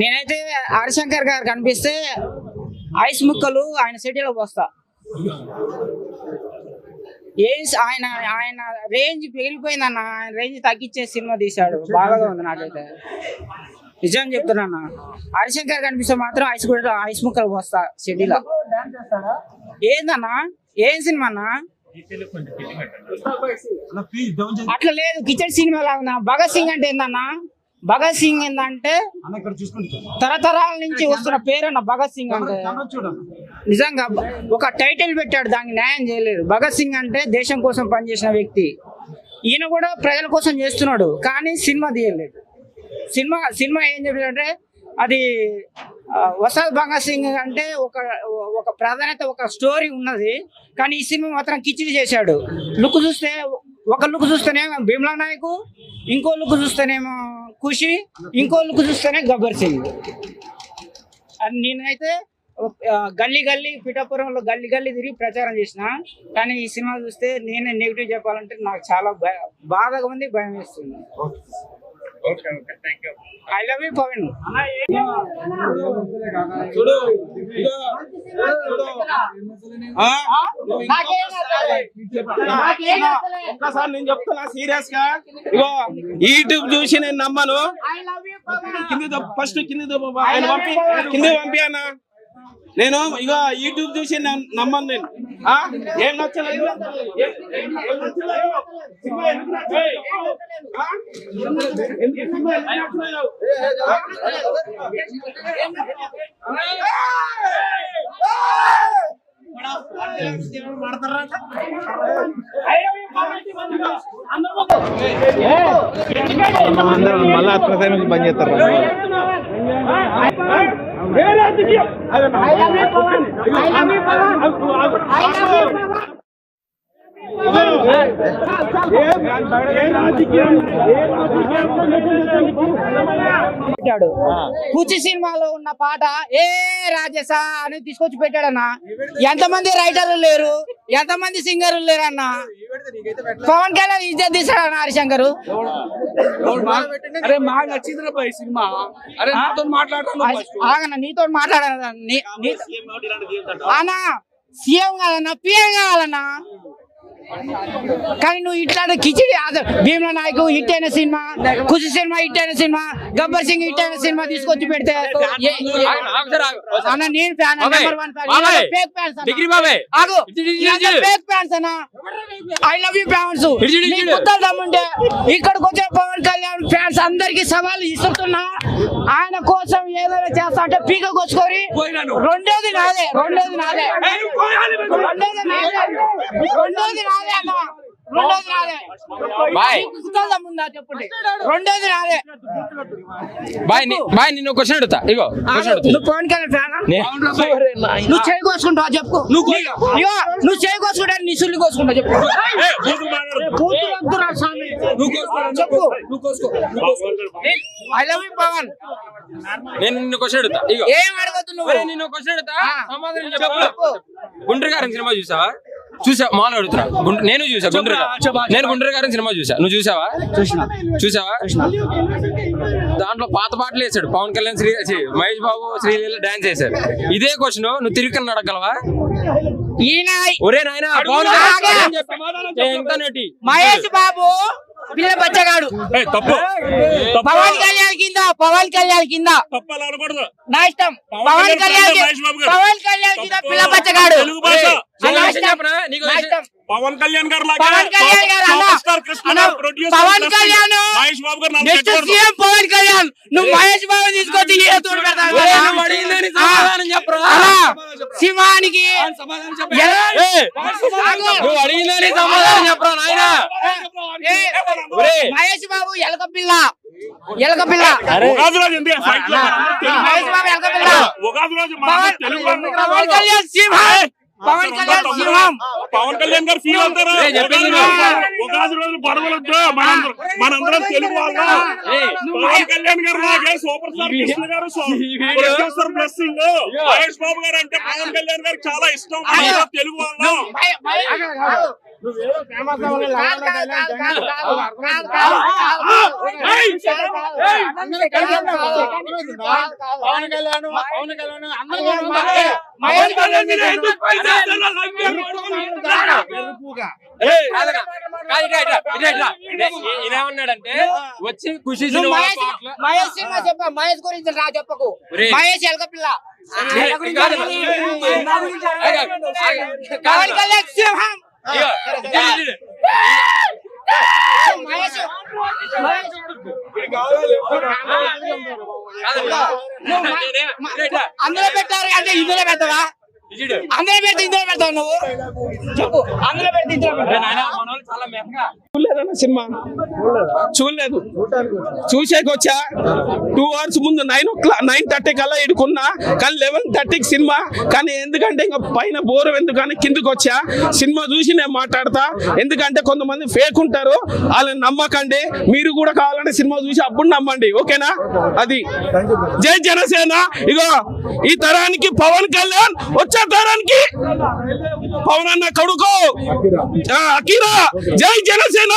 నేనైతే హరిశంకర్ గారు కనిపిస్తే ఐస్ ముక్కలు ఆయన సిటీలో పోస్తా. ఆయన ఆయన రేంజ్ పెరిగిపోయిందన్న. ఆయన రేంజ్ తగ్గించే సినిమా తీశాడు, బాగా ఉంది. నాకైతే నిజం చెప్తున్నా, హరిశంకర్ కనిపిస్తే మాత్రం ఐస్ ముక్కలు పోస్తా సిటీలో. ఏందన్నా, ఏం సినిమా అన్నా? అట్లా లేదు, కిచెన్ సినిమా లాగా. భగత్ సింగ్ అంటే ఏందన్నా? భగత్ సింగ్ ఏంటంటే తరతరాల నుంచి వస్తున్న పేరన్న భగత్ సింగ్ అంటే. నిజంగా ఒక టైటిల్ పెట్టాడు, దానికి న్యాయం చేయలేదు. భగత్ సింగ్ అంటే దేశం కోసం పనిచేసిన వ్యక్తి. ఈయన కూడా ప్రజల కోసం చేస్తున్నాడు, కానీ సినిమా తీయలేదు. సినిమా ఏం చెప్పాడంటే, అది వసంత్ భగత్ సింగ్ అంటే ఒక ప్రాధాన్యత, ఒక స్టోరీ ఉన్నది. కానీ ఈ సినిమా మాత్రం కిచిడి చేశాడు. లుక్ చూస్తే, ఒక లుక్ చూస్తేనేమో భీమ్లా నాయక్, ఇంకో లుక్ చూస్తేనేమో ఖుషి, ఇంకో లుక్ చూస్తేనే గబ్బర్ సింగ్. నేనైతే గల్లీ పిఠాపురంలో గల్లీ తిరిగి ప్రచారం చేసిన. కానీ ఈ సినిమా చూస్తే నేనే నెగిటివ్ చెప్పాలంటే నాకు చాలా బాధగా ఉంది, భయం వేస్తుంది. I love you Pawan. ఒక్కసారి నేను చెప్తున్నా సీరియస్ గా, ఇగో యూట్యూబ్ చూసి నేను నమ్మను. ఫస్ట్ కింది పంపి అన్న. నేను ఇక యూట్యూబ్ చూసి నమ్మను. నేను ఏం నచ్చలేదు. మళ్ళా ప్రసారం బంద్ చేస్తారు. కూచి సినిమాలో ఉన్న పాట ఏ రాజసా అని తీసుకొచ్చి పెట్టాడన్నా. ఎంతమంది రైటర్లు లేరు, ఎంతమంది సింగర్లు లేరు అన్న. పవన్ కళ్యాణ్ ఇజ్జత్ తీసాడన్న హరిశంకర్. అరే మాకు నచ్చింది సినిమా. అరే నాతో ఆగన్నా, నీతో మాట్లాడాలన్నా. అన్నా సీఎం కాదన్నా, పిఎం కావాలన్నా. కానీ నువ్వు ఇట్లాంటి కిచిడి, భీమ్లా నాయక్ హిట్ అయిన సినిమా, ఖుషి సినిమా హిట్ అయిన సినిమా, గబ్బర్ సింగ్ హిట్ అయిన సినిమా తీసుకొచ్చి పెడితే అన్న నేను fan, number 1 fan. Fake fans fake fans అన్న. I love you fans. దమ్ముంటే ఇక్కడికి వచ్చే పవన్ కళ్యాణ్ ఫ్యాన్స్ అందరికి సవాల్ ఇస్తున్నా. ఆయన కోసం ఏదైనా చేస్తా అంటే పీక కొచ్చుకొని రెండోది నాదే అన్న. నిన్ను క్వశ్చన్ అడుగుతా. ఇగో పవన్ కళ్యాణ్ ఫ్యాన్ నువ్వు చేయి కోసుకుంటావా చెప్పు. నువ్వు చేయి కోసుకుంటా, నీ సుల్లి కోసుకుంటా చెప్పు. I love you Pawan. నేను నిన్ను క్వశ్చన్ అడుగుతా. ఇగో ఏం అడగద్దు నువ్వు. నిన్ను క్వశ్చన్ అడుగుతా, సమాధానం చెప్పు. గుంటూరు గారి సినిమా చూసావా? మామూలు అడుగుతున్నా. నేను చూసా నేను గుంటూరు గారి సినిమా చూసా. నువ్వు చూసావా? దాంట్లో పాత పాటలు వేసాడు పవన్ కళ్యాణ్, మహేష్ బాబు, శ్రీలీల డాన్స్ వేశారు. ఇదే క్వశ్చన్ నువ్వు తిరిగి అడగలవా? ఒరే నాయనా, పవన్ కళ్యాణ్ మహేష్ బాబు పిల్ల బచ్చగాడు. పవన్ కళ్యాణ్ కింద నా ఇష్టం. పవన్ కళ్యాణ్ కింద పిల్ల బచ్చగాడు. పవన్ కళ్యాణ్ గారు పవన్ కళ్యాణ్ నువ్వు మహేష్ బాబు తీసుకొచ్చి సింహానికి మహేష్ బాబు ఎలక పిల్ల మహేష్ బాబు ఎలక పిల్ల. పవన్ కళ్యాణ్ సింహం. పవన్ కళ్యాణ్ గారు ఫీల్ అవుతారా? ఉగాది రోజు పడవలొద్దు, మనందరం తెలుగు వాళ్ళం. పవన్ కళ్యాణ్ గారు లాగే సూపర్ స్టార్ కృష్ణ గారు ప్రొడ్యూసర్ బ్లెస్సింగ్. మహేష్ బాబు గారు అంటే పవన్ కళ్యాణ్ గారికి చాలా ఇష్టం. తెలుగు వాళ్ళం. ఏమన్నాడంటే వచ్చి ఖుషి మహేష్ సినిమా చెప్ప మహేష్ గురించి రా చెప్పకు మహేష్ ఎలక పిల్ల పవన్ కళ్యాణ్ సింహం మహేష్ అందులో పెట్టారు అంటే ఇందులో పెడతావా అందులో పెడితే ఇందులో పెడతావు నువ్వు చెప్పు అందులో పెడితే ఇందులో పెడతావు చాలా మెహంగా చూడలేదన్న సినిమా చూడలేదు చూసేకొచ్చా 2 hours ముందు 9:30 కల్లా ఇడుకున్నా కానీ 11:30కి సినిమా కానీ ఎందుకంటే ఇంకా పైన బోరం ఎందుకని కిందకి వచ్చా సినిమా చూసి నేను మాట్లాడతా ఎందుకంటే కొంతమంది ఫేక్ ఉంటారు వాళ్ళని నమ్మకండి మీరు కూడా కావాలంటే సినిమా చూసి అప్పుడు నమ్మండి ఓకేనా అది జై జనసేన ఇగో ఈ తరానికి పవన్ కళ్యాణ్ వచ్చే తరానికి పవన్ అన్న కొడుకు అఖీరా జై జనసేన